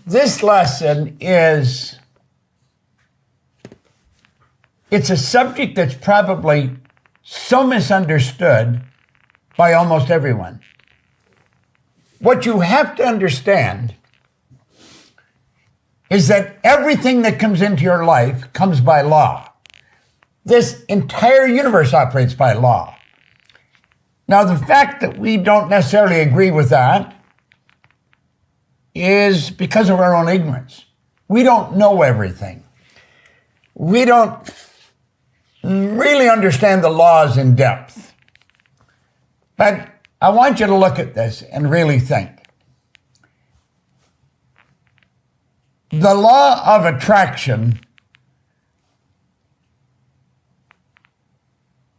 This lesson it's a subject that's probably so misunderstood by almost everyone. What you have to understand is that everything that comes into your life comes by law. This entire universe operates by law. Now, the fact that we don't necessarily agree with that is because of our own ignorance. We don't know everything. We don't really understand the laws in depth. But I want you to look at this and really think. The law of attraction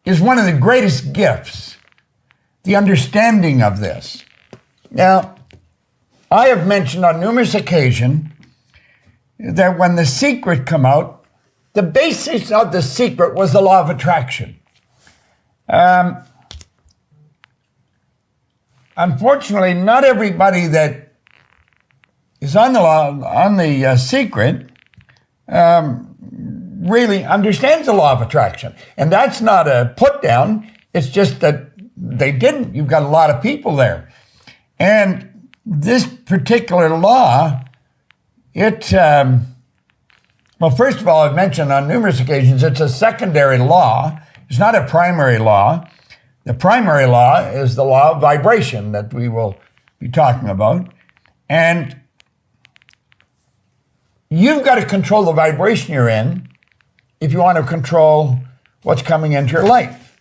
is one of the greatest gifts, the understanding of this. Now, I have mentioned on numerous occasions that when The Secret came out, the basis of The Secret was the law of attraction. Unfortunately, not everybody that is on the Secret really understands the law of attraction. And that's not a put down. It's just that they didn't. You've got a lot of people there. And this particular law, well, first of all, I've mentioned on numerous occasions, it's a secondary law. It's not a primary law. The primary law is the law of vibration that we will be talking about. And you've got to control the vibration you're in if you want to control what's coming into your life.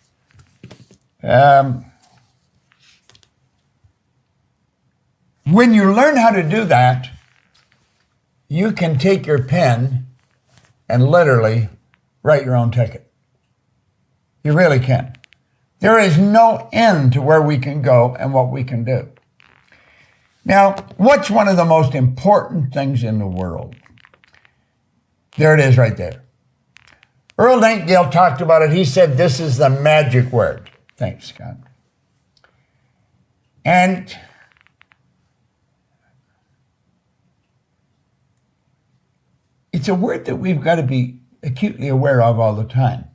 When you learn how to do that, you can take your pen and literally write your own ticket. You really can. There is no end to where we can go and what we can do. Now, what's one of the most important things in the world? There it is right there. Earl Nightingale talked about it. He said, this is the magic word. Thanks, Scott. And it's a word that we've got to be acutely aware of all the time.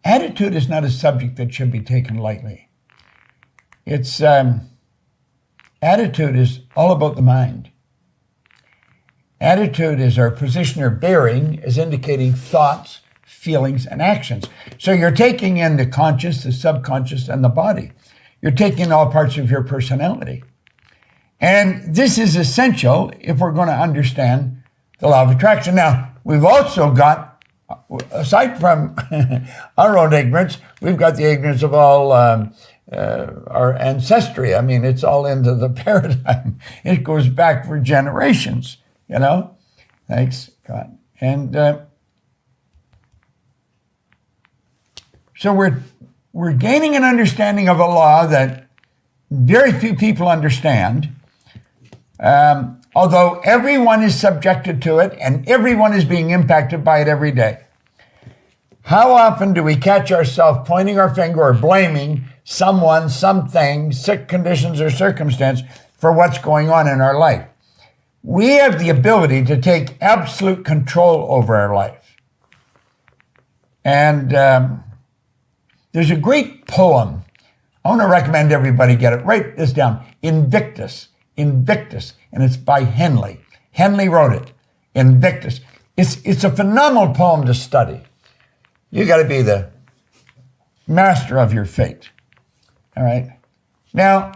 Attitude is not a subject that should be taken lightly. It's attitude is all about the mind. Attitude is our position or bearing is indicating thoughts, feelings, and actions. So you're taking in the conscious, the subconscious, and the body. You're taking all parts of your personality. And this is essential if we're going to understand the law of attraction. Now, we've also got, aside from our own ignorance, we've got the ignorance of all our ancestry. I mean, it's all into the paradigm. It goes back for generations, you know? Thanks, God. And so we're gaining an understanding of a law that very few people understand. Although everyone is subjected to it and everyone is being impacted by it every day. How often do we catch ourselves pointing our finger or blaming someone, something, sick conditions or circumstance for what's going on in our life? We have the ability to take absolute control over our life. And there's a great poem. I want to recommend everybody get it. Write this down. Invictus. Invictus, and it's by Henley. Henley wrote it, Invictus. It's a phenomenal poem to study. You got to be the master of your fate. All right. Now,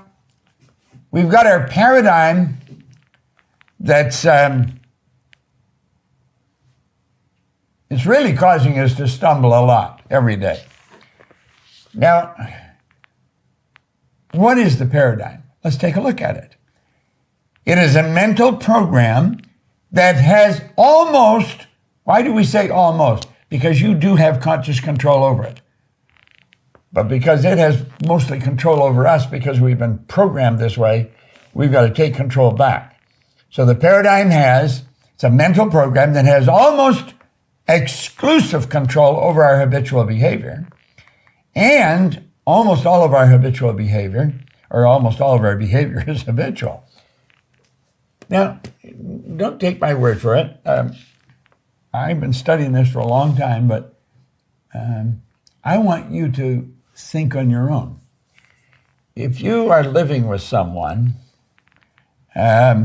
we've got our paradigm that's it's really causing us to stumble a lot every day. Now, what is the paradigm? Let's take a look at it. It is a mental program that has almost, why do we say almost? Because you do have conscious control over it. But because it has mostly control over us because we've been programmed this way, we've got to take control back. So the paradigm it's a mental program that has almost exclusive control over our habitual behavior. And almost all of our habitual behavior, or almost all of our behavior is habitual. Now, don't take my word for it. I've been studying this for a long time, but I want you to think on your own. If you are living with someone, you're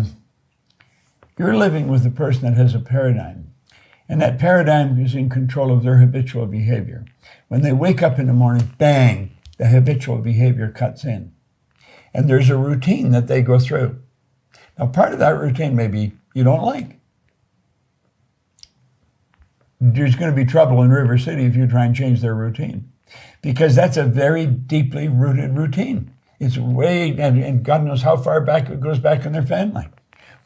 living with a person that has a paradigm, and that paradigm is in control of their habitual behavior. When they wake up in the morning, bang, the habitual behavior cuts in. And there's a routine that they go through. Now, part of that routine maybe you don't like. There's going to be trouble in River City if you try and change their routine, because that's a very deeply rooted routine. It's way, and God knows how far back it goes back in their family.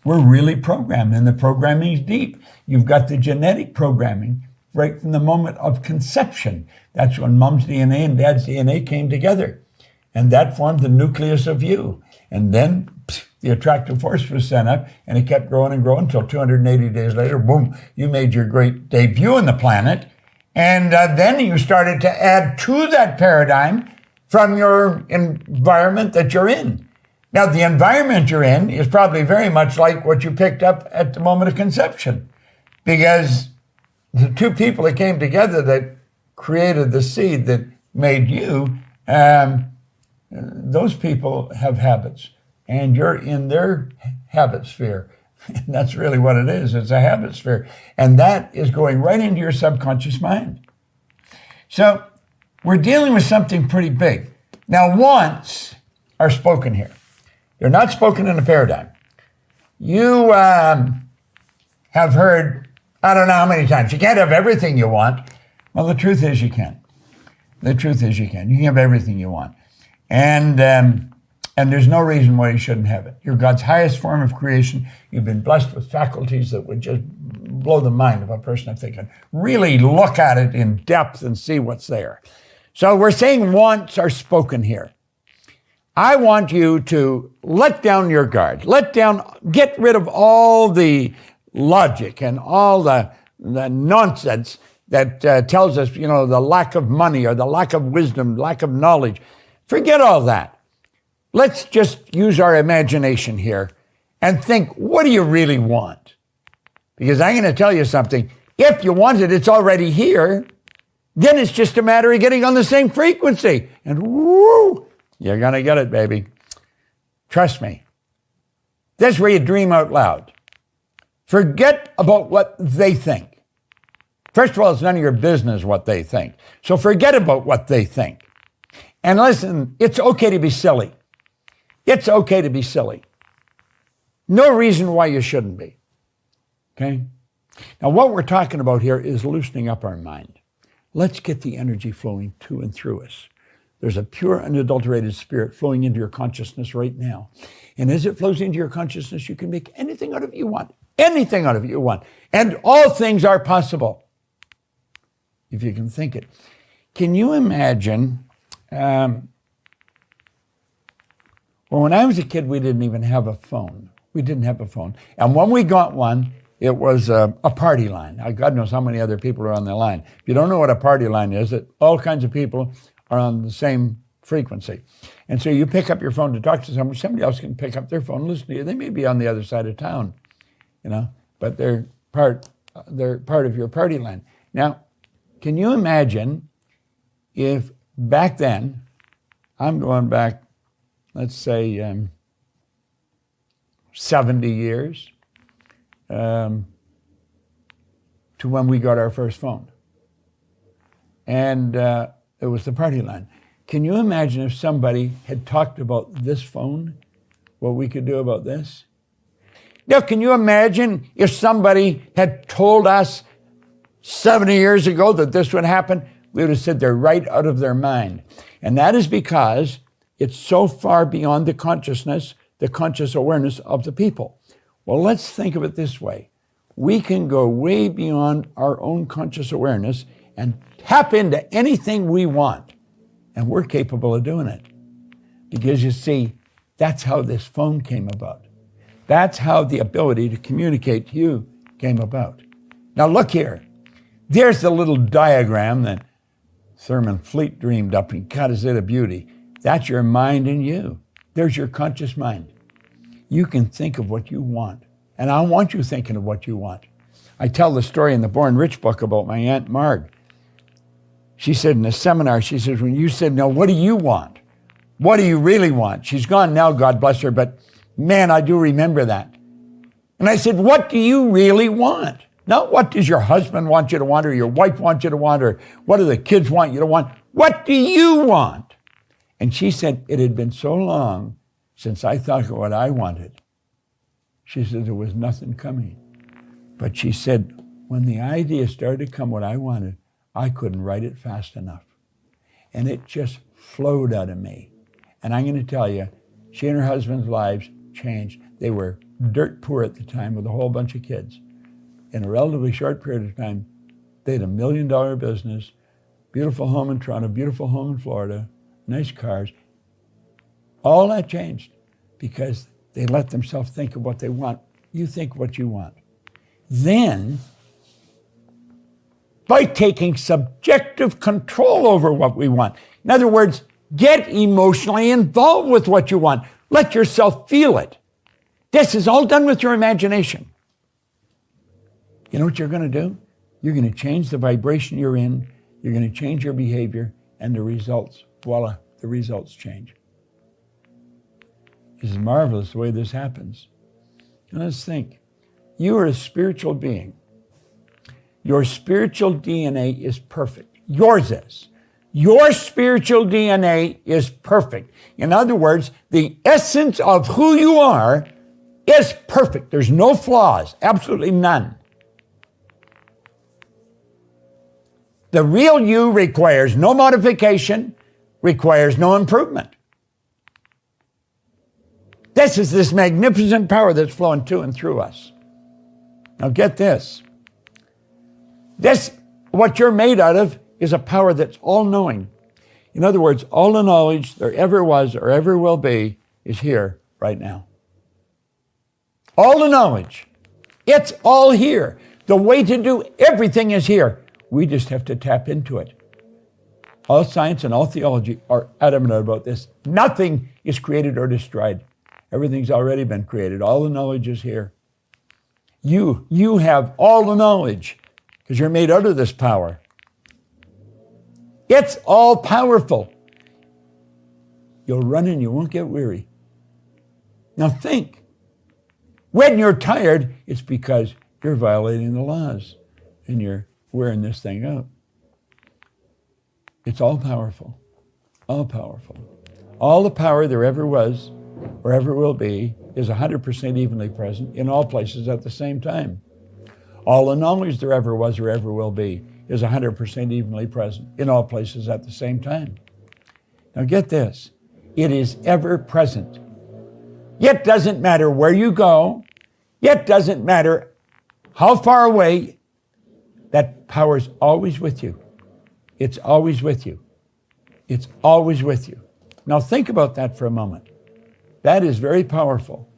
We're really programmed, and the programming is deep. You've got the genetic programming right from the moment of conception. That's when mom's DNA and dad's DNA came together, and that formed the nucleus of you. And then the attractive force was sent up, and it kept growing and growing until 280 days later, boom, you made your great debut on the planet. And then you started to add to that paradigm from your environment that you're in. Now, the environment you're in is probably very much like what you picked up at the moment of conception, because the two people that came together that created the seed that made you, those people have habits, and you're in their habit sphere. And that's really what it is. It's a habit sphere. And that is going right into your subconscious mind. So we're dealing with something pretty big. Now, wants are spoken here. They're not spoken in a paradigm. You have heard, I don't know how many times, you can't have everything you want. Well, the truth is you can. The truth is you can. You can have everything you want. And there's no reason why you shouldn't have it. You're God's highest form of creation. You've been blessed with faculties that would just blow the mind of a person if they can really look at it in depth and see what's there. So we're saying wants are spoken here. I want you to let down your guard. Get rid of all the logic and all the nonsense that tells us, the lack of money or the lack of wisdom, lack of knowledge. Forget all that. Let's just use our imagination here and think, what do you really want? Because I'm going to tell you something. If you want it, it's already here. Then it's just a matter of getting on the same frequency. And woo, you're going to get it, baby. Trust me. That's where you dream out loud. Forget about what they think. First of all, it's none of your business what they think. So forget about what they think. And listen, it's okay to be silly. It's okay to be silly. No reason why you shouldn't be. Okay? Now, what we're talking about here is loosening up our mind. Let's get the energy flowing to and through us. There's a pure, unadulterated spirit flowing into your consciousness right now. And as it flows into your consciousness, you can make anything out of it you want. Anything out of it you want. And all things are possible, if you can think it. Can you imagine... Well, when I was a kid, we didn't even have a phone. We didn't have a phone. And when we got one, it was a party line. Now, God knows how many other people are on the line. If you don't know what a party line is, all kinds of people are on the same frequency. And so you pick up your phone to talk to someone. Somebody else can pick up their phone and listen to you. They may be on the other side of town, but they're part of your party line. Now, can you imagine if back then, I'm going back, let's say 70 years to when we got our first phone. And it was the party line. Can you imagine if somebody had talked about this phone, what we could do about this? Now, can you imagine if somebody had told us 70 years ago that this would happen? We would have said they're right out of their mind. And that is because it's so far beyond the consciousness, the conscious awareness of the people. Well, let's think of it this way. We can go way beyond our own conscious awareness and tap into anything we want. And we're capable of doing it. Because you see, that's how this phone came about. That's how the ability to communicate to you came about. Now look here. There's the little diagram that Thurman Fleet dreamed up, and God, is it a beauty. That's your mind and you. There's your conscious mind. You can think of what you want And I want you thinking of what you want. I tell the story in the Born Rich book about my Aunt Marg. She said in a seminar, she says, when you said, now what do you want? What do you really want? She's gone now, God bless her, but man, I do remember that. And I said, what do you really want? Not what does your husband want you to want, or your wife want you to want, or what do the kids want you to want? What do you want? And she said, it had been so long since I thought of what I wanted. She said, there was nothing coming. But she said, when the idea started to come what I wanted, I couldn't write it fast enough. And it just flowed out of me. And I'm going to tell you, she and her husband's lives changed. They were dirt poor at the time with a whole bunch of kids. In a relatively short period of time, they had $1 million business, beautiful home in Toronto, beautiful home in Florida, nice cars. All that changed because they let themselves think of what they want. You think what you want. Then, by taking subjective control over what we want. In other words, get emotionally involved with what you want. Let yourself feel it. This is all done with your imagination. You know what you're going to do? You're going to change the vibration you're in. You're going to change your behavior, and the results, voila, the results change. This is marvelous the way this happens. And let's think. You are a spiritual being. Your spiritual DNA is perfect. Yours is. Your spiritual DNA is perfect. In other words, the essence of who you are is perfect. There's no flaws, absolutely none. The real you requires no modification, requires no improvement. This is this magnificent power that's flowing to and through us. Now get this. This, what you're made out of, is a power that's all-knowing. In other words, all the knowledge there ever was or ever will be is here right now. All the knowledge. It's all here. The way to do everything is here. We just have to tap into it. All science and all theology are adamant about this. Nothing is created or destroyed. Everything's already been created. All the knowledge is here. You have all the knowledge because you're made out of this power. It's all powerful. You'll run and you won't get weary. Now think. When you're tired, it's because you're violating the laws and you're wearing this thing out. It's all powerful. All powerful. All the power there ever was or ever will be is 100% evenly present in all places at the same time. All the knowledge there ever was or ever will be is 100% evenly present in all places at the same time. Now get this. It is ever present. It doesn't matter where you go. It doesn't matter how far away. That power is always with you. It's always with you. It's always with you. Now think about that for a moment. That is very powerful.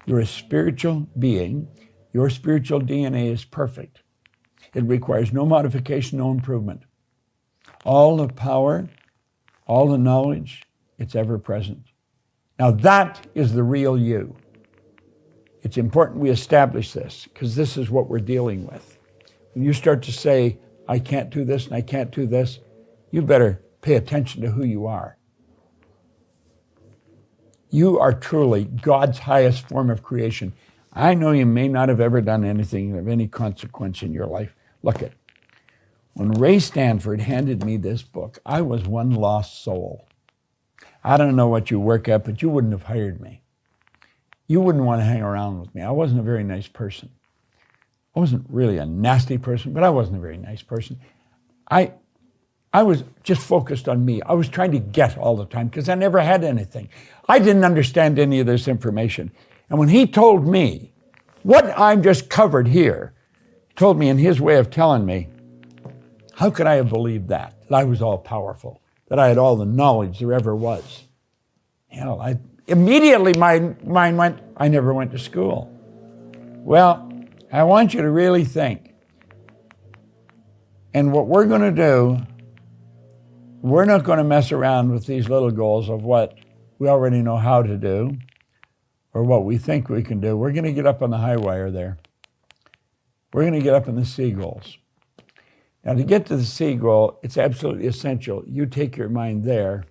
You're a spiritual being. Your spiritual DNA is perfect. It requires no modification, no improvement. All the power, all the knowledge, it's ever present. Now that is the real you. It's important we establish this because this is what we're dealing with. When you start to say, I can't do this and I can't do this, you better pay attention to who you are. You are truly God's highest form of creation. I know you may not have ever done anything of any consequence in your life. Look at, when Ray Stanford handed me this book, I was one lost soul. I don't know what you work at, but you wouldn't have hired me. You wouldn't want to hang around with me. I wasn't a very nice person. I wasn't really a nasty person, but I wasn't a very nice person. I was just focused on me. I was trying to get all the time because I never had anything. I didn't understand any of this information. And when he told me what I'm just covered here, told me in his way of telling me, how could I have believed that I was all powerful, that I had all the knowledge there ever was? Immediately my mind went, I never went to school. Well, I want you to really think. And what we're going to do, we're not going to mess around with these little goals of what we already know how to do or what we think we can do. We're going to get up on the high wire there. We're going to get up in the seagulls. Now, to get to the seagull, it's absolutely essential you take your mind there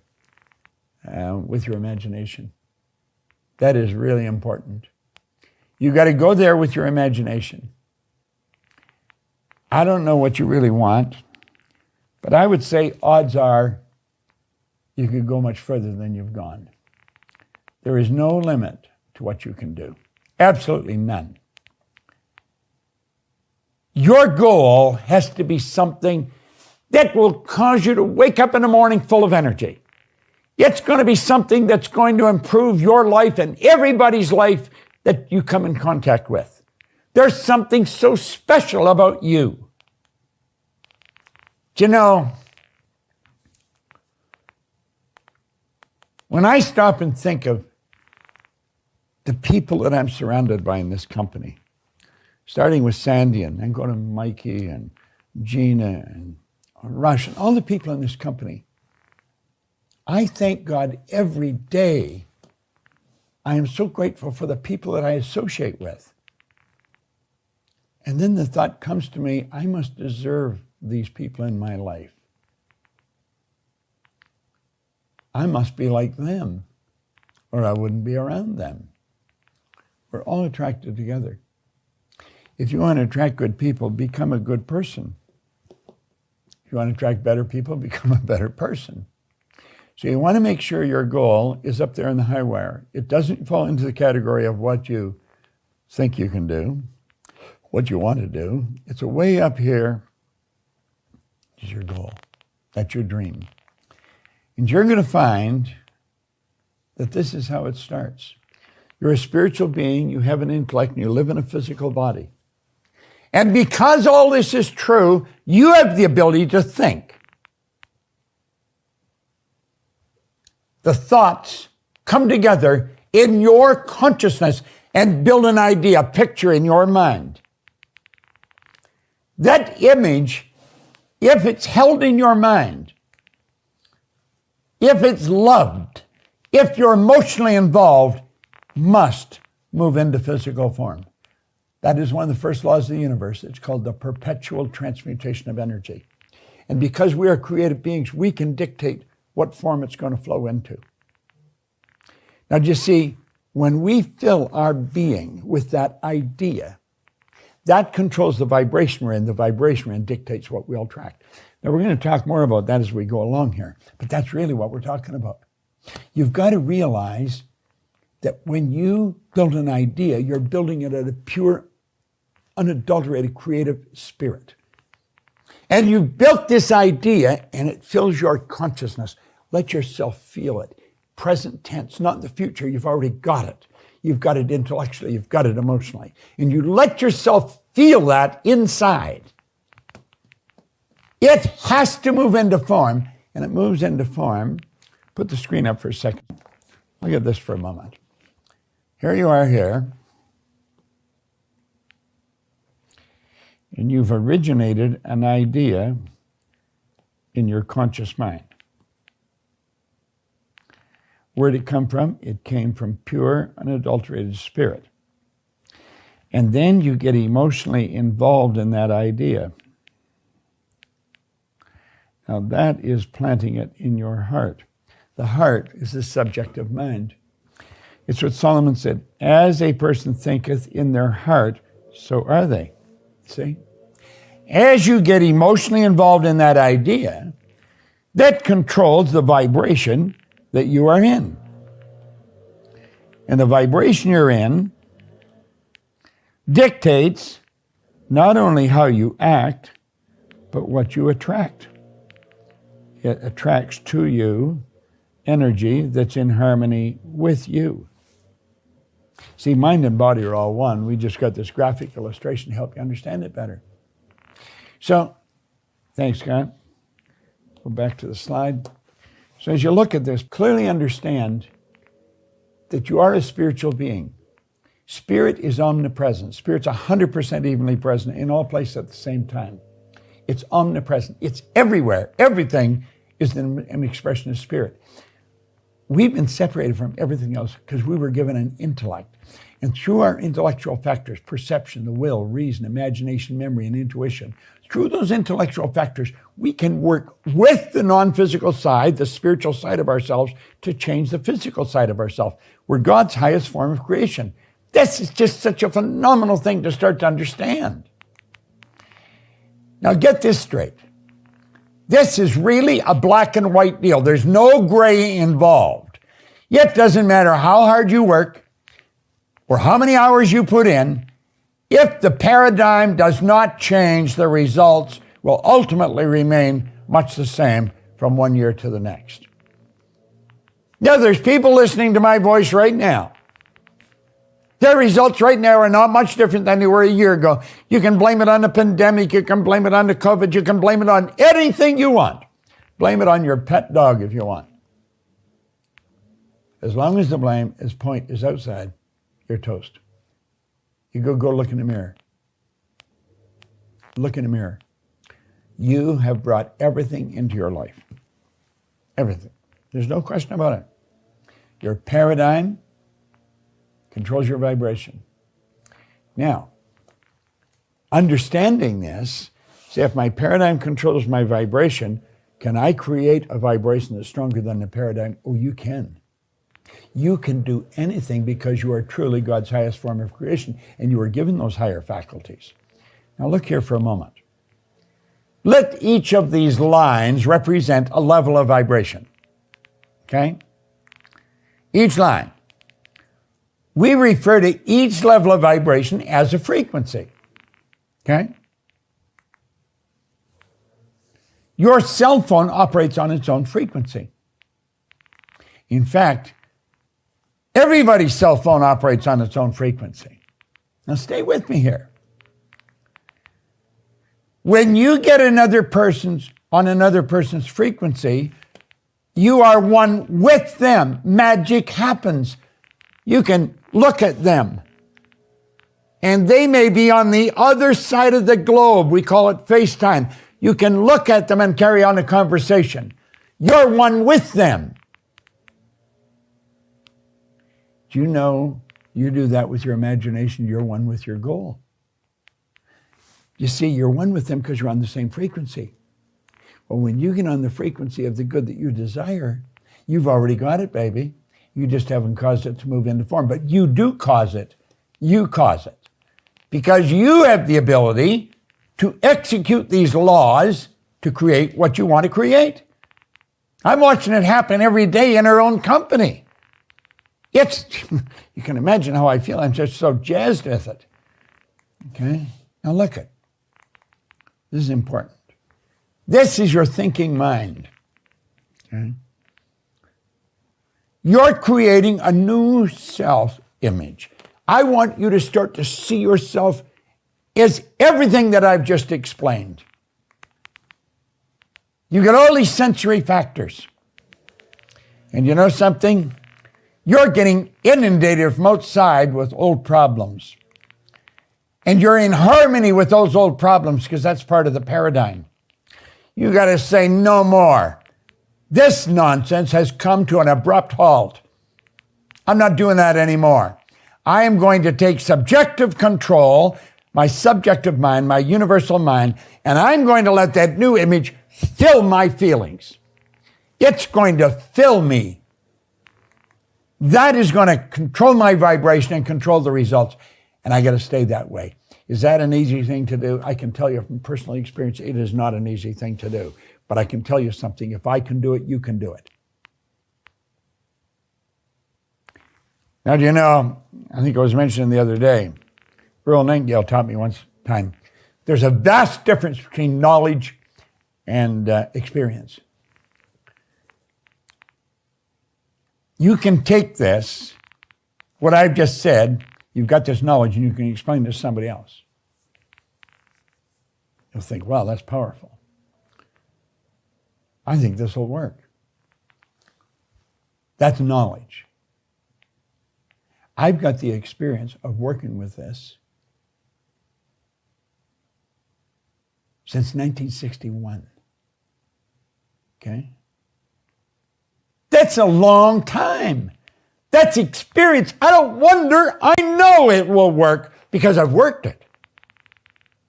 with your imagination. That is really important. You got to go there with your imagination. I don't know what you really want, but I would say odds are you could go much further than you've gone. There is no limit to what you can do. Absolutely none. Your goal has to be something that will cause you to wake up in the morning full of energy. It's going to be something that's going to improve your life and everybody's life that you come in contact with. There's something so special about you. Do you know, when I stop and think of the people that I'm surrounded by in this company, starting with Sandy and then go to Mikey and Gina and Rush and all the people in this company, I thank God every day. I am so grateful for the people that I associate with. And then the thought comes to me, I must deserve these people in my life. I must be like them, or I wouldn't be around them. We're all attracted together. If you want to attract good people, become a good person. If you want to attract better people, become a better person. So you want to make sure your goal is up there in the high wire. It doesn't fall into the category of what you think you can do, what you want to do. It's a way up here is your goal. That's your dream. And you're going to find that this is how it starts. You're a spiritual being, you have an intellect, and you live in a physical body. And because all this is true, you have the ability to think. The thoughts come together in your consciousness and build an idea, a picture in your mind. That image, if it's held in your mind, if it's loved, if you're emotionally involved, must move into physical form. That is one of the first laws of the universe. It's called the perpetual transmutation of energy. And because we are creative beings, we can dictate what form it's going to flow into. Now, do you see, when we fill our being with that idea, that controls the vibration we're in. The vibration we're in dictates what we'll attract. Now, we're going to talk more about that as we go along here, but that's really what we're talking about. You've got to realize that when you build an idea, you're building it at a pure, unadulterated, creative spirit. And you built this idea, and it fills your consciousness. Let yourself feel it. Present tense, not in the future. You've already got it. You've got it intellectually. You've got it emotionally. And you let yourself feel that inside. It has to move into form, and it moves into form. Put the screen up for a second. Look at this for a moment. Here you are here. And you've originated an idea in your conscious mind. Where did it come from? It came from pure, unadulterated spirit. And then you get emotionally involved in that idea. Now that is planting it in your heart. The heart is the subjective mind. It's what Solomon said, as a person thinketh in their heart, so are they. See? As you get emotionally involved in that idea, that controls the vibration that you are in. And the vibration you're in dictates not only how you act, but what you attract. It attracts to you energy that's in harmony with you. See, mind and body are all one. We just got this graphic illustration to help you understand it better. So, thanks, Scott. Go back to the slide. So as you look at this, clearly understand that you are a spiritual being. Spirit is omnipresent. Spirit's 100% evenly present in all places at the same time. It's omnipresent. It's everywhere. Everything is an expression of spirit. We've been separated from everything else because we were given an intellect. And through our intellectual factors, perception, the will, reason, imagination, memory, and intuition, through those intellectual factors, we can work with the non-physical side, the spiritual side of ourselves, to change the physical side of ourselves. We're God's highest form of creation. This is just such a phenomenal thing to start to understand. Now get this straight. This is really a black and white deal. There's no gray involved. It doesn't matter how hard you work or how many hours you put in. If the paradigm does not change, the results will ultimately remain much the same from one year to the next. Now, there's people listening to my voice right now. Their results right now are not much different than they were a year ago. You can blame it on the pandemic. You can blame it on the COVID. You can blame it on anything you want. Blame it on your pet dog if you want. As long as the blame point is outside, you're toast. You go look in the mirror. Look in the mirror. You have brought everything into your life. Everything. There's no question about it. Your paradigm controls your vibration. Now, understanding this, say if my paradigm controls my vibration, can I create a vibration that's stronger than the paradigm? Oh, you can. You can do anything because you are truly God's highest form of creation and you are given those higher faculties. Now look here for a moment. Let each of these lines represent a level of vibration. Okay? Each line. We refer to each level of vibration as a frequency. Okay? Your cell phone operates on its own frequency. In fact, everybody's cell phone operates on its own frequency. Now stay with me here. When you get on another person's frequency, you are one with them. Magic happens. You can look at them. And they may be on the other side of the globe. We call it FaceTime. You can look at them and carry on a conversation. You're one with them. Do you know you do that with your imagination? You're one with your goal. You see, you're one with them because you're on the same frequency. Well, when you get on the frequency of the good that you desire, you've already got it, baby. You just haven't caused it to move into form. But you do cause it. You cause it. Because you have the ability to execute these laws to create what you want to create. I'm watching it happen every day in our own company. You can imagine how I feel. I'm just so jazzed with it. Okay? Now look at. This is important. This is your thinking mind. Okay? You're creating a new self-image. I want you to start to see yourself as everything that I've just explained. You get all these sensory factors. And you know something? You're getting inundated from outside with old problems. And you're in harmony with those old problems because that's part of the paradigm. You got to say no more. This nonsense has come to an abrupt halt. I'm not doing that anymore. I am going to take subjective control, my subjective mind, my universal mind, and I'm going to let that new image fill my feelings. It's going to fill me. That is going to control my vibration and control the results. And I got to stay that way. Is that an easy thing to do? I can tell you from personal experience, it is not an easy thing to do. But I can tell you something. If I can do it, you can do it. Now, do you know, I think I was mentioning the other day, Earl Nightingale taught me once time, there's a vast difference between knowledge and experience. You can take this, what I've just said, you've got this knowledge and you can explain this to somebody else. You'll think, wow, that's powerful. I think this will work. That's knowledge. I've got the experience of working with this since 1961. Okay? That's a long time. That's experience. I don't wonder. I know it will work because I've worked it.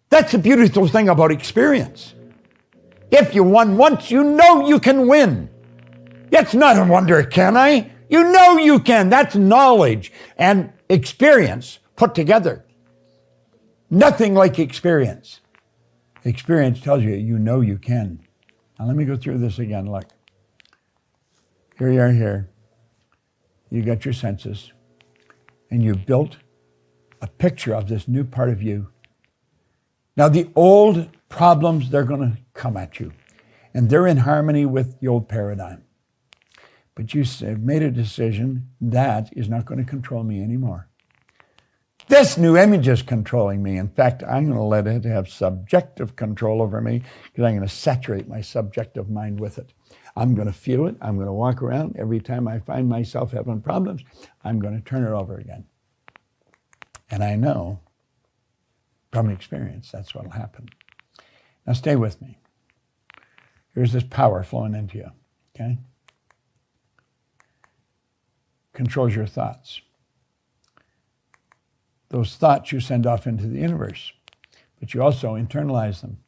That's the beautiful thing about experience. If you won once, you know you can win. It's not a wonder, can I? You know you can. That's knowledge and experience put together. Nothing like experience. Experience tells you, you know you can. Now let me go through this again. Look. Here you are here. You got your senses. And you built a picture of this new part of you. Now the old problems, they're going to come at you. And they're in harmony with the old paradigm. But you made a decision that is not going to control me anymore. This new image is controlling me. In fact, I'm going to let it have subjective control over me because I'm going to saturate my subjective mind with it. I'm going to feel it. I'm going to walk around. Every time I find myself having problems, I'm going to turn it over again. And I know from experience that's what will happen. Now stay with me. Here's this power flowing into you, okay? Controls your thoughts. Those thoughts you send off into the universe, but you also internalize them.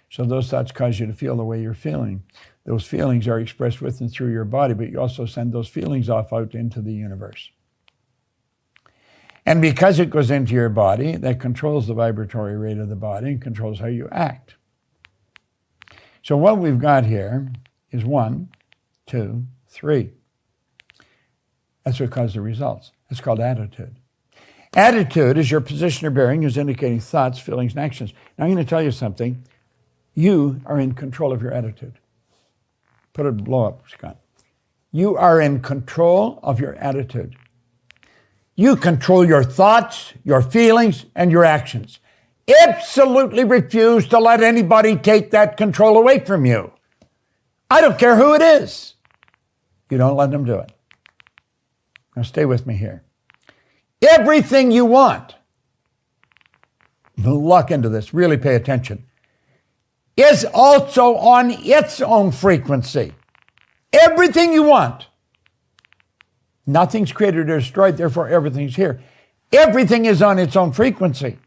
So those thoughts cause you to feel the way you're feeling. Those feelings are expressed with and through your body, but you also send those feelings off out into the universe. And because it goes into your body, that controls the vibratory rate of the body and controls how you act. So what we've got here is 1, 2, 3. That's what causes the results. It's called attitude. Attitude is your position or bearing, is indicating thoughts, feelings, and actions. Now I'm going to tell you something. You are in control of your attitude. Put a blow up, Scott. You are in control of your attitude. You control your thoughts, your feelings, and your actions. Absolutely refuse to let anybody take that control away from you. I don't care who it is. You don't let them do it. Now stay with me here. Everything you want, lock into this, really pay attention, is also on its own frequency. Everything you want. Nothing's created or destroyed, therefore everything's here. Everything is on its own frequency.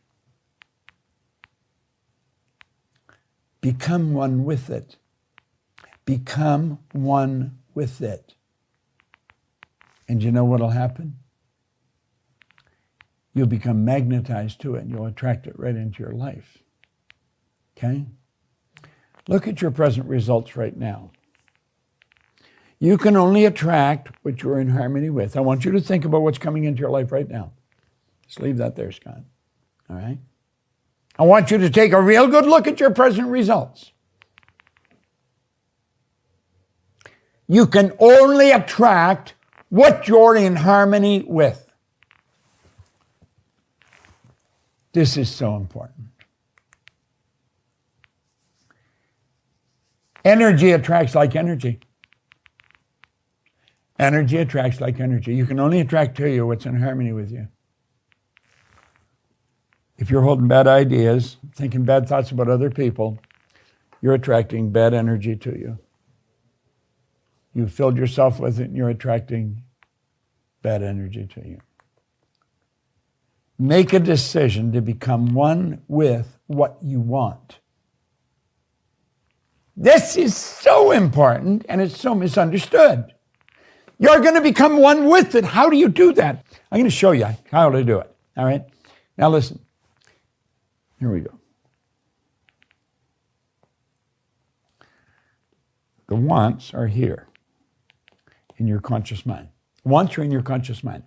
Become one with it. Become one with it. And you know what will happen? You'll become magnetized to it and you'll attract it right into your life. Okay? Look at your present results right now. You can only attract what you're in harmony with. I want you to think about what's coming into your life right now. Just leave that there, Scott. All right? I want you to take a real good look at your present results. You can only attract what you're in harmony with. This is so important. Energy attracts like energy. Energy attracts like energy. You can only attract to you what's in harmony with you. If you're holding bad ideas, thinking bad thoughts about other people, you're attracting bad energy to you. You've filled yourself with it and you're attracting bad energy to you. Make a decision to become one with what you want. This is so important and it's so misunderstood. You're going to become one with it. How do you do that? I'm going to show you how to do it. All right? Now listen. Here we go. The wants are here in your conscious mind. Wants are in your conscious mind.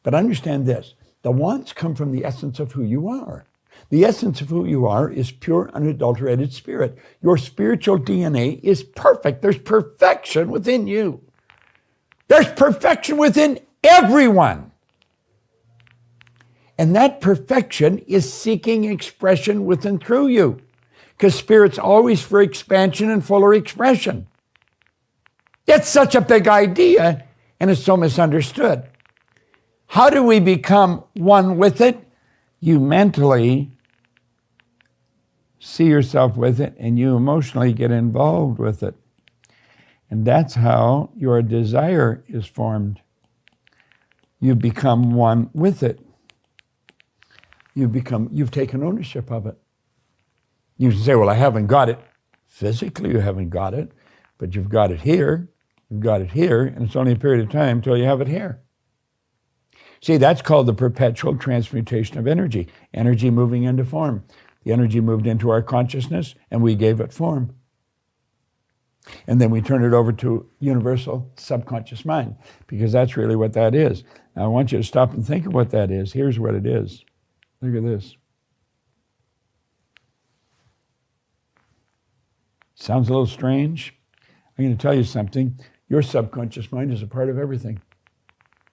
But understand this. The wants come from the essence of who you are. The essence of who you are is pure, unadulterated spirit. Your spiritual DNA is perfect. There's perfection within you. There's perfection within everyone. And that perfection is seeking expression within through you. Because spirit's always for expansion and fuller expression. It's such a big idea, and it's so misunderstood. How do we become one with it? You mentally see yourself with it, and you emotionally get involved with it. And that's how your desire is formed. You become one with it. You've taken ownership of it. You can say, well, I haven't got it. Physically, you haven't got it, but you've got it here, you've got it here, and it's only a period of time until you have it here. See, that's called the perpetual transmutation of energy. Energy moving into form. The energy moved into our consciousness, and we gave it form. And then we turn it over to universal subconscious mind, because that's really what that is. Now, I want you to stop and think of what that is. Here's what it is. Look at this. Sounds a little strange. I'm going to tell you something. Your subconscious mind is a part of everything.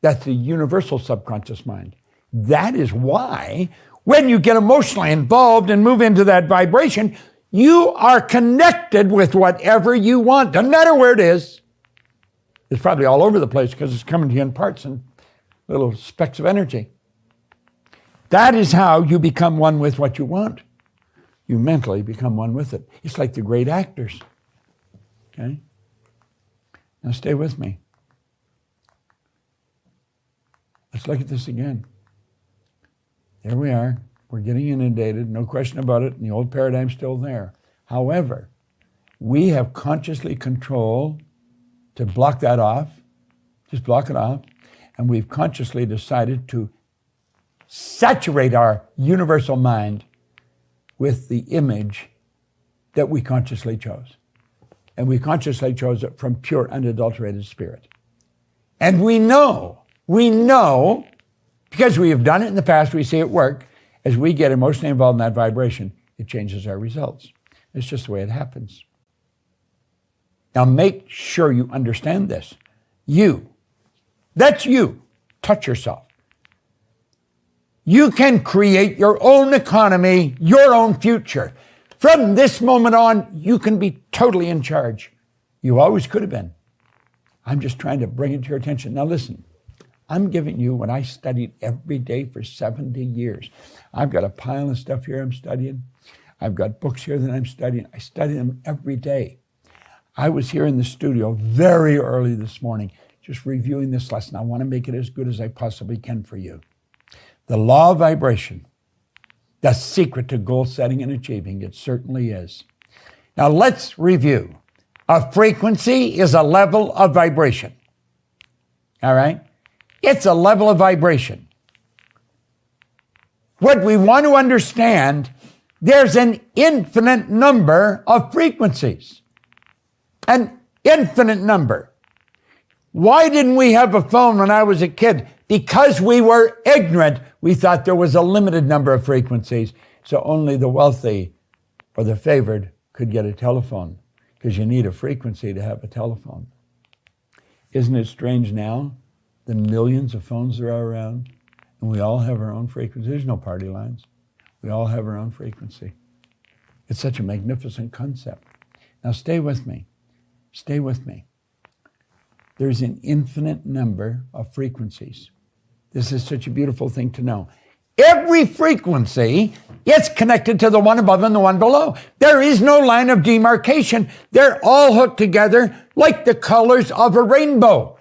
That's the universal subconscious mind. That is why when you get emotionally involved and move into that vibration, you are connected with whatever you want. Doesn't matter where it is. It's probably all over the place because it's coming to you in parts and little specks of energy. That is how you become one with what you want. You mentally become one with it. It's like the great actors. Okay? Now stay with me. Let's look at this again. There we are. We're getting inundated, no question about it, and the old paradigm's still there. However, we have consciously control to block that off, just block it off, and we've consciously decided to saturate our universal mind with the image that we consciously chose. And we consciously chose it from pure, unadulterated spirit. And we know, because we have done it in the past, we see it work, as we get emotionally involved in that vibration, it changes our results. It's just the way it happens. Now make sure you understand this. That's you. Touch yourself. You can create your own economy, your own future. From this moment on, you can be totally in charge. You always could have been. I'm just trying to bring it to your attention. Now listen, I'm giving you what I studied every day for 70 years. I've got a pile of stuff here I'm studying. I've got books here that I'm studying. I study them every day. I was here in the studio very early this morning, just reviewing this lesson. I want to make it as good as I possibly can for you. The law of vibration, the secret to goal setting and achieving, it certainly is. Now let's review. A frequency is a level of vibration. All right? It's a level of vibration. What we want to understand, there's an infinite number of frequencies. An infinite number. Why didn't we have a phone when I was a kid? Because we were ignorant. We thought there was a limited number of frequencies, so only the wealthy or the favored could get a telephone, because you need a frequency to have a telephone. Isn't it strange now, the millions of phones there are around, and we all have our own frequency? There's no party lines. We all have our own frequency. It's such a magnificent concept. Now stay with me. Stay with me. There's an infinite number of frequencies. This is such a beautiful thing to know. Every frequency is connected to the one above and the one below. There is no line of demarcation. They're all hooked together like the colors of a rainbow.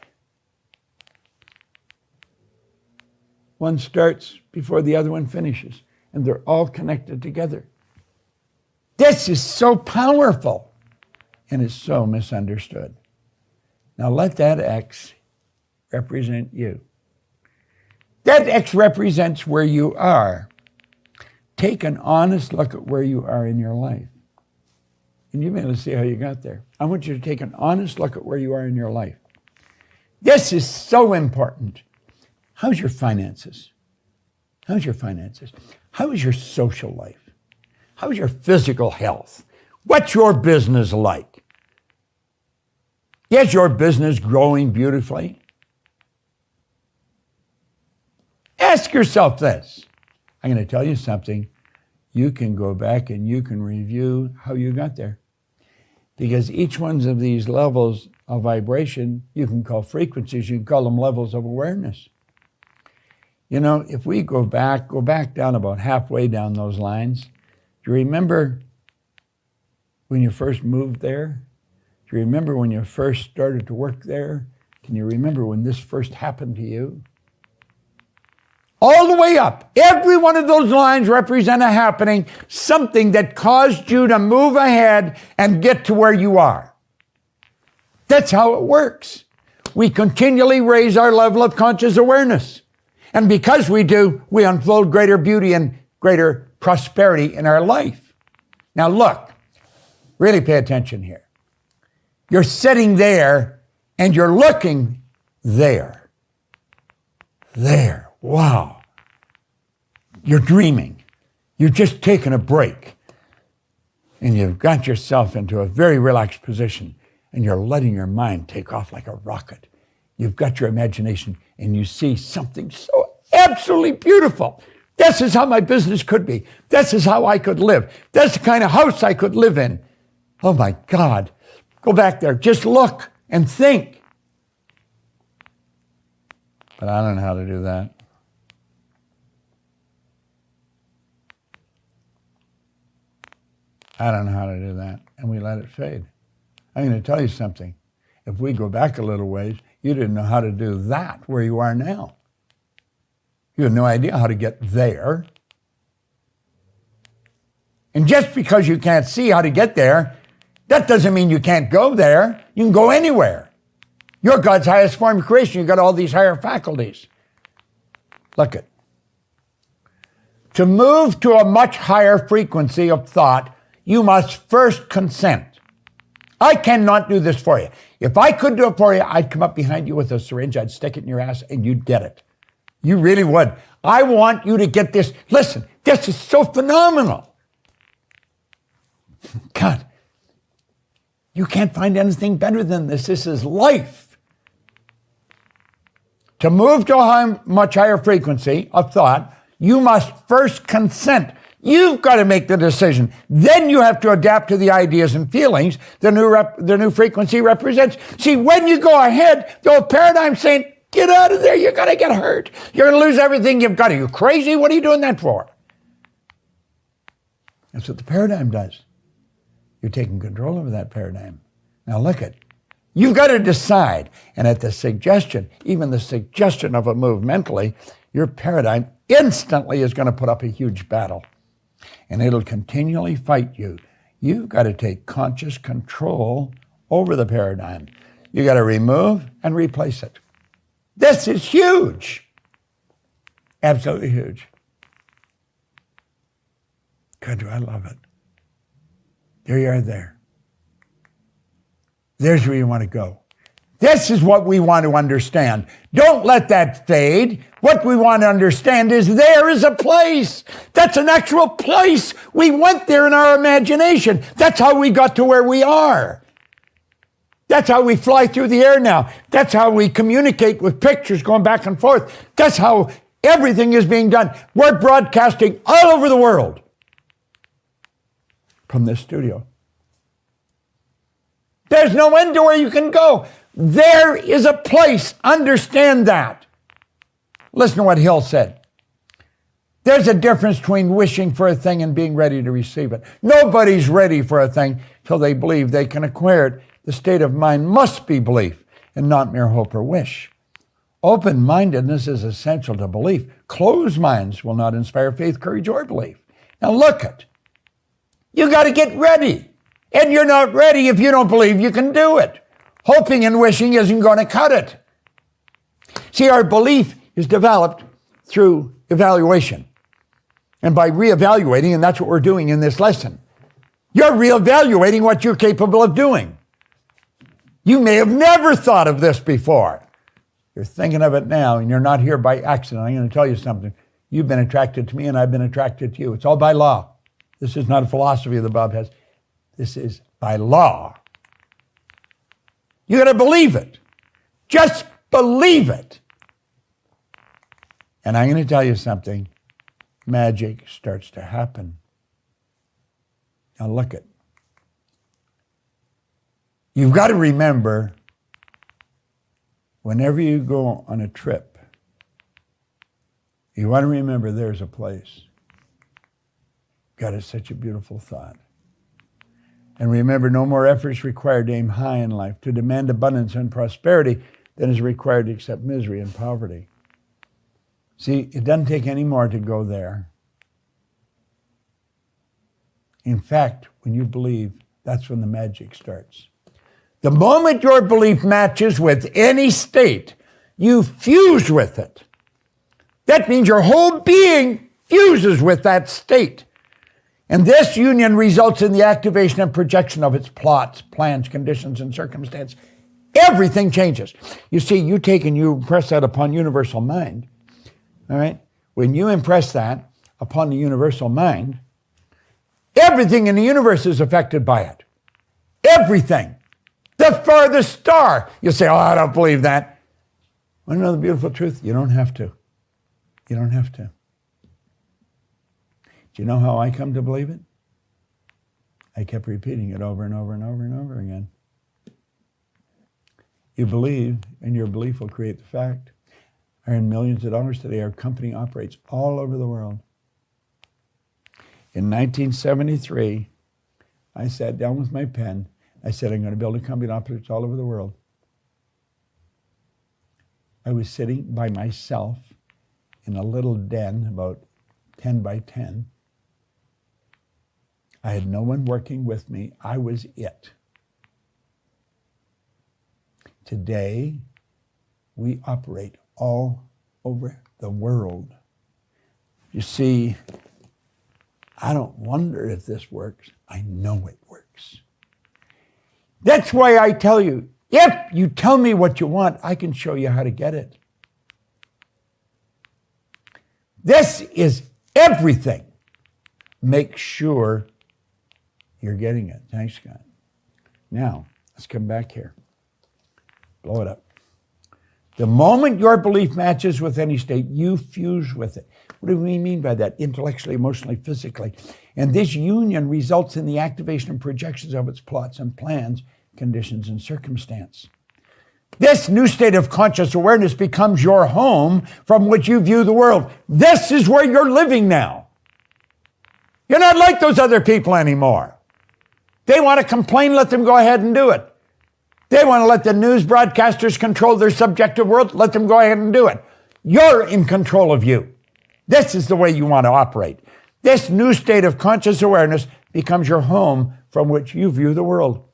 One starts before the other one finishes, and they're all connected together. This is so powerful, and it's so misunderstood. Now let that X represent you. That X represents where you are. Take an honest look at where you are in your life. And you'll be able to see how you got there. I want you to take an honest look at where you are in your life. This is so important. How's your finances? How's your finances? How is your social life? How's your physical health? What's your business like? Is your business growing beautifully? Ask yourself this. I'm going to tell you something. You can go back and you can review how you got there. Because each one of these levels of vibration, you can call frequencies, you can call them levels of awareness. You know, if we go back down about halfway down those lines. Do you remember when you first moved there? Do Do you remember when you first started to work there? Can you remember when this first happened to you? All the way up, every one of those lines represent a happening, something that caused you to move ahead and get to where you are. That's how it works. We continually raise our level of conscious awareness. And because we do, we unfold greater beauty and greater prosperity in our life. Now look, really pay attention here. You're sitting there and you're looking there. There. Wow. You're dreaming. You've just taken a break. And you've got yourself into a very relaxed position. And you're letting your mind take off like a rocket. You've got your imagination and you see something so absolutely beautiful. This is how my business could be. This is how I could live. That's the kind of house I could live in. Oh my God. Go back there. Just look and think. But I don't know how to do that. I don't know how to do that. And we let it fade. I'm going to tell you something. If we go back a little ways, you didn't know how to do that where you are now. You had no idea how to get there. And just because you can't see how to get there, that doesn't mean you can't go there. You can go anywhere. You're God's highest form of creation. You've got all these higher faculties. Look it. To move to a much higher frequency of thought, you must first consent. I cannot do this for you. If I could do it for you, I'd come up behind you with a syringe, I'd stick it in your ass, and you'd get it. You really would. I want you to get this. Listen, this is so phenomenal. God, you can't find anything better than this. This is life. To move to a much higher frequency of thought, you must first consent. You've got to make the decision. Then you have to adapt to the ideas and feelings the new frequency represents. See, when you go ahead, the old paradigm's saying, get out of there, you're going to get hurt. You're going to lose everything you've got. Are you crazy? What are you doing that for? That's what the paradigm does. You're taking control over that paradigm. Now look at, you've got to decide. And at the suggestion, even the suggestion of a move mentally, your paradigm instantly is going to put up a huge battle. And it'll continually fight you. You've got to take conscious control over the paradigm. You've got to remove and replace it. This is huge. Absolutely huge. God, do I love it. There you are there. There's where you want to go. This is what we want to understand. Don't let that fade. What we want to understand is there is a place. That's an actual place. We went there in our imagination. That's how we got to where we are. That's how we fly through the air now. That's how we communicate with pictures going back and forth. That's how everything is being done. We're broadcasting all over the world from this studio. There's no end to where you can go. There is a place. Understand that. Listen to what Hill said. There's a difference between wishing for a thing and being ready to receive it. Nobody's ready for a thing till they believe they can acquire it. The state of mind must be belief and not mere hope or wish. Open-mindedness is essential to belief. Closed minds will not inspire faith, courage, or belief. Now look it. You got to get ready. And you're not ready if you don't believe you can do it. Hoping and wishing isn't going to cut it. See, our belief is developed through evaluation. And by reevaluating, and that's what we're doing in this lesson, you're reevaluating what you're capable of doing. You may have never thought of this before. You're thinking of it now, and you're not here by accident. I'm going to tell you something. You've been attracted to me, and I've been attracted to you. It's all by law. This is not a philosophy that Bob has. This is by law. You got to believe it. Just believe it. And I'm going to tell you something. Magic starts to happen. Now look it. You've got to remember, whenever you go on a trip, you want to remember there's a place. God, it's such a beautiful thought. And remember, no more efforts required to aim high in life, to demand abundance and prosperity than is required to accept misery and poverty. See, it doesn't take any more to go there. In fact, when you believe, that's when the magic starts. The moment your belief matches with any state, you fuse with it. That means your whole being fuses with that state. And this union results in the activation and projection of its plots, plans, conditions, and circumstances. Everything changes. You see, you take and you impress that upon universal mind. All right? When you impress that upon the universal mind, everything in the universe is affected by it. Everything. The farthest star. You say, oh, I don't believe that. Want to know the beautiful truth? You don't have to. You don't have to. Do you know how I come to believe it? I kept repeating it over and over and over and over again. You believe, and your belief will create the fact. I earn millions of dollars today. Our company operates all over the world. In 1973, I sat down with my pen. I said, I'm going to build a company that operates all over the world. I was sitting by myself in a little den about 10 by 10. I had no one working with me. I was it. Today, we operate all over the world. You see, I don't wonder if this works. I know it works. That's why I tell you, if you tell me what you want, I can show you how to get it. This is everything. Make sure you're getting it. Thanks, God. Now, let's come back here. Blow it up. The moment your belief matches with any state, you fuse with it. What do we mean by that? Intellectually, emotionally, physically. And this union results in the activation and projections of its plots and plans, conditions, and circumstance. This new state of conscious awareness becomes your home from which you view the world. This is where you're living now. You're not like those other people anymore. They want to complain, let them go ahead and do it. They want to let the news broadcasters control their subjective world, let them go ahead and do it. You're in control of you. This is the way you want to operate. This new state of conscious awareness becomes your home from which you view the world.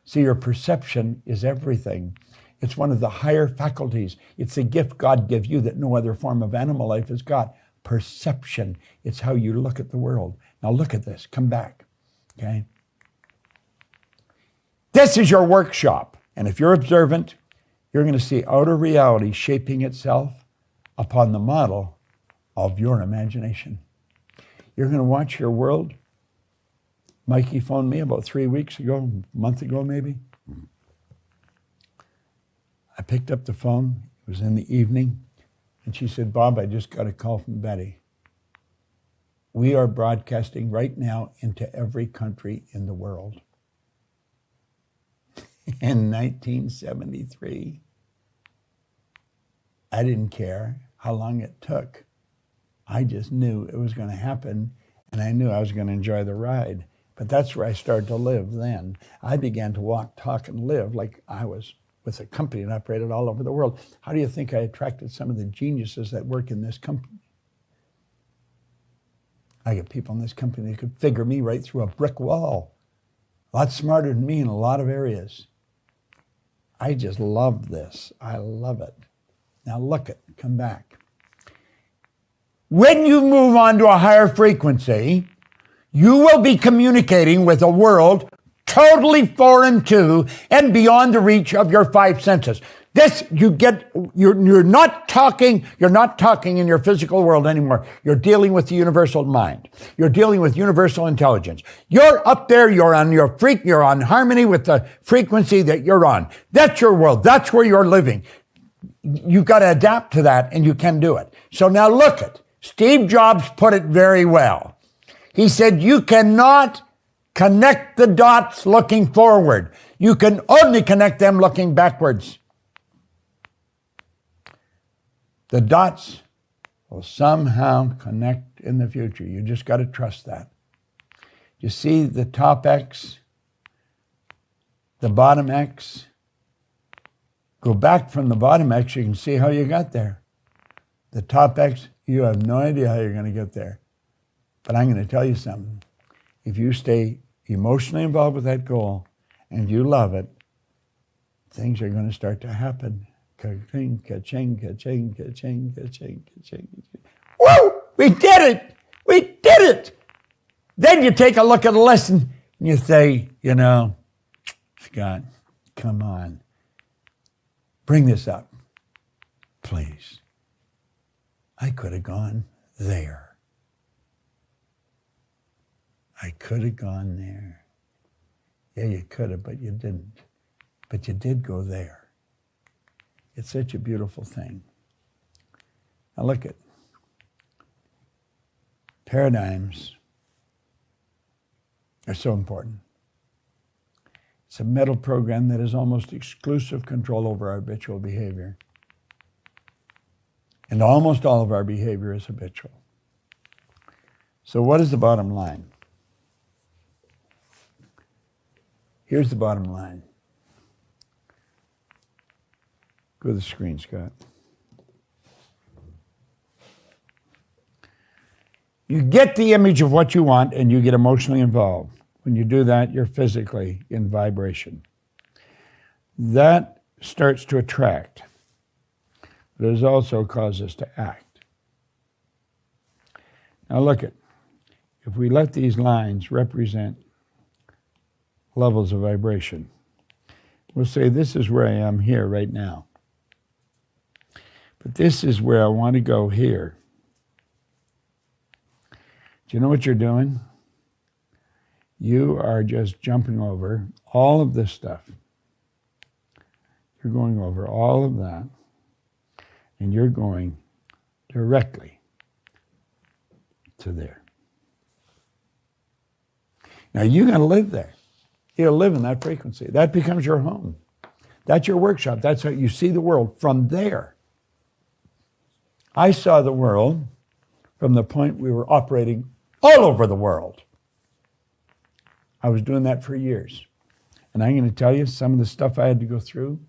See, your perception is everything. It's one of the higher faculties. It's a gift God gave you that no other form of animal life has got. Perception. It's how you look at the world. Now look at this. Come back. Okay? This is your workshop. And if you're observant, you're going to see outer reality shaping itself upon the model of your imagination. You're going to watch your world. Mikey phoned me about 3 weeks ago, a month ago maybe. I picked up the phone. It was in the evening. And she said, Bob, I just got a call from Betty. We are broadcasting right now into every country in the world. In 1973, I didn't care how long it took. I just knew it was going to happen, and I knew I was going to enjoy the ride. But that's where I started to live then. I began to walk, talk, and live like I was with a company that operated all over the world. How do you think I attracted some of the geniuses that work in this company? I get people in this company that could figure me right through a brick wall. A lot smarter than me in a lot of areas. I just love this. I love it. Now look it, come back. When you move on to a higher frequency, you will be communicating with a world totally foreign to and beyond the reach of your five senses. This, you're not talking in your physical world anymore. You're dealing with the universal mind. You're dealing with universal intelligence. You're up there, you're on harmony with the frequency that you're on. That's your world. That's where you're living. You've got to adapt to that, and you can do it. So now look at, Steve Jobs put it very well. He said, you cannot connect the dots looking forward. You can only connect them looking backwards. The dots will somehow connect in the future. You just got to trust that. You see the top X, the bottom X? Go back from the bottom X, you can see how you got there. The top X, you have no idea how you're going to get there. But I'm going to tell you something. If you stay emotionally involved with that goal and you love it, things are going to start to happen. Ka-ching, ka-ching, ka-ching, ka-ching, ka-ching, ka-ching. Woo! We did it! We did it! Then you take a look at the lesson and you say, you know, Scott, come on. Bring this up, please. I could have gone there. I could have gone there. Yeah, you could have, but you didn't. But you did go there. It's such a beautiful thing. Now look at paradigms are so important. It's a mental program that has almost exclusive control over our habitual behavior. And almost all of our behavior is habitual. So what is the bottom line? Here's the bottom line. Go to the screen, Scott. You get the image of what you want and you get emotionally involved. When you do that, you're physically in vibration. That starts to attract, but it also causes us to act. Now look at, if we let these lines represent levels of vibration, we'll say this is where I am here right now. But this is where I want to go here. Do you know what you're doing? You are just jumping over all of this stuff. You're going over all of that, and you're going directly to there. Now, you're going to live there. You're going to live in that frequency. That becomes your home. That's your workshop. That's how you see the world from there. I saw the world from the point we were operating all over the world. I was doing that for years. And I'm going to tell you some of the stuff I had to go through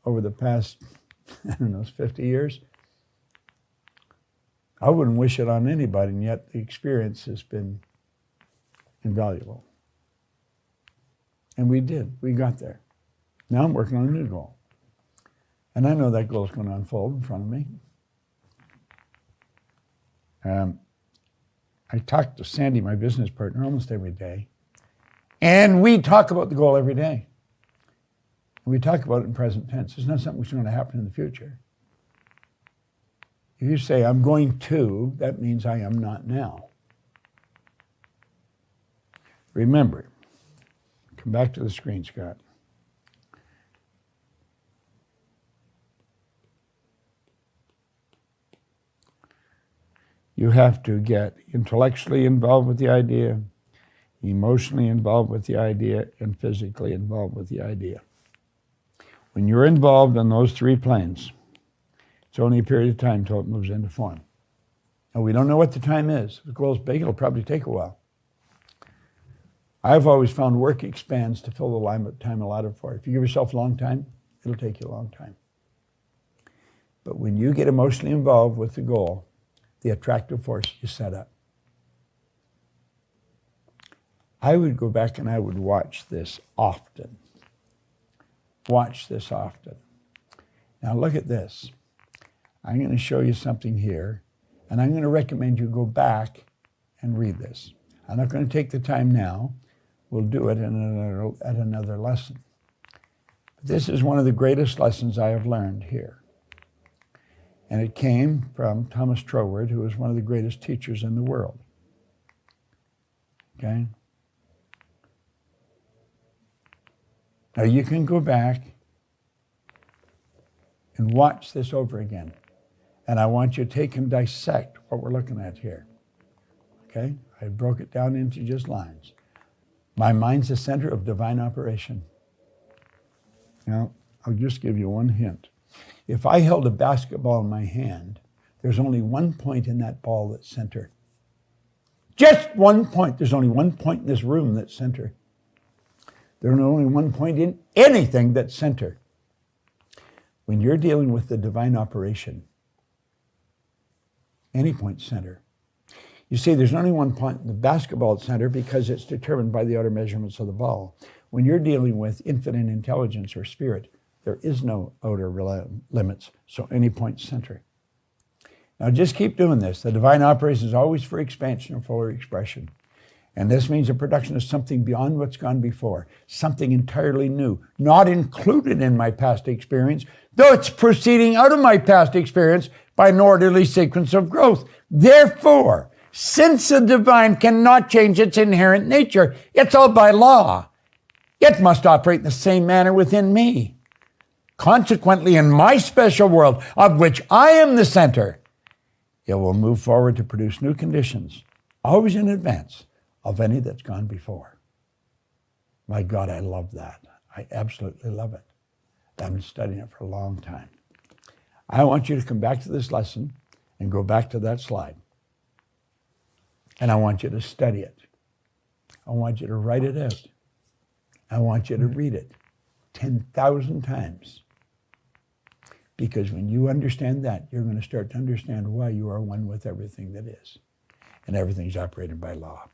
over the past, 50 years. I wouldn't wish it on anybody, and yet the experience has been invaluable. And we did. We got there. Now I'm working on a new goal. And I know that goal is going to unfold in front of me. I talk to Sandy, my business partner, almost every day. And we talk about the goal every day. And we talk about it in present tense. It's not something that's going to happen in the future. If you say, I'm going to, that means I am not now. Remember, come back to the screen, Scott. You have to get intellectually involved with the idea, emotionally involved with the idea, and physically involved with the idea. When you're involved in those three planes, it's only a period of time until it moves into form. And we don't know what the time is. If the goal is big, it'll probably take a while. I've always found work expands to fill the time allotted for it. If you give yourself a long time, it'll take you a long time. But when you get emotionally involved with the goal, the attractive force you set up. I would go back and I would watch this often. Watch this often. Now look at this. I'm going to show you something here, and I'm going to recommend you go back and read this. I'm not going to take the time now. We'll do it at another lesson. But this is one of the greatest lessons I have learned here. And it came from Thomas Troward, who was one of the greatest teachers in the world. Okay? Now you can go back and watch this over again. And I want you to take and dissect what we're looking at here. Okay? I broke it down into just lines. My mind's the center of divine operation. Now, I'll just give you one hint. If I held a basketball in my hand, there's only one point in that ball that's center. Just one point. There's only one point in this room that's center. There's only one point in anything that's center. When you're dealing with the divine operation, any point center. You see, there's only one point in the basketball center because it's determined by the outer measurements of the ball. When you're dealing with infinite intelligence or spirit, there is no outer limits, so any point center. Now just keep doing this. The divine operation is always for expansion or fuller expression. And this means a production of something beyond what's gone before, something entirely new, not included in my past experience, though it's proceeding out of my past experience by an orderly sequence of growth. Therefore, since the divine cannot change its inherent nature, it's all by law. It must operate in the same manner within me. Consequently, in my special world, of which I am the center, it will move forward to produce new conditions, always in advance of any that's gone before. My God, I love that. I absolutely love it. I've been studying it for a long time. I want you to come back to this lesson and go back to that slide. And I want you to study it. I want you to write it out. I want you to read it 10,000 times. Because when you understand that, you're going to start to understand why you are one with everything that is. And everything's operated by law.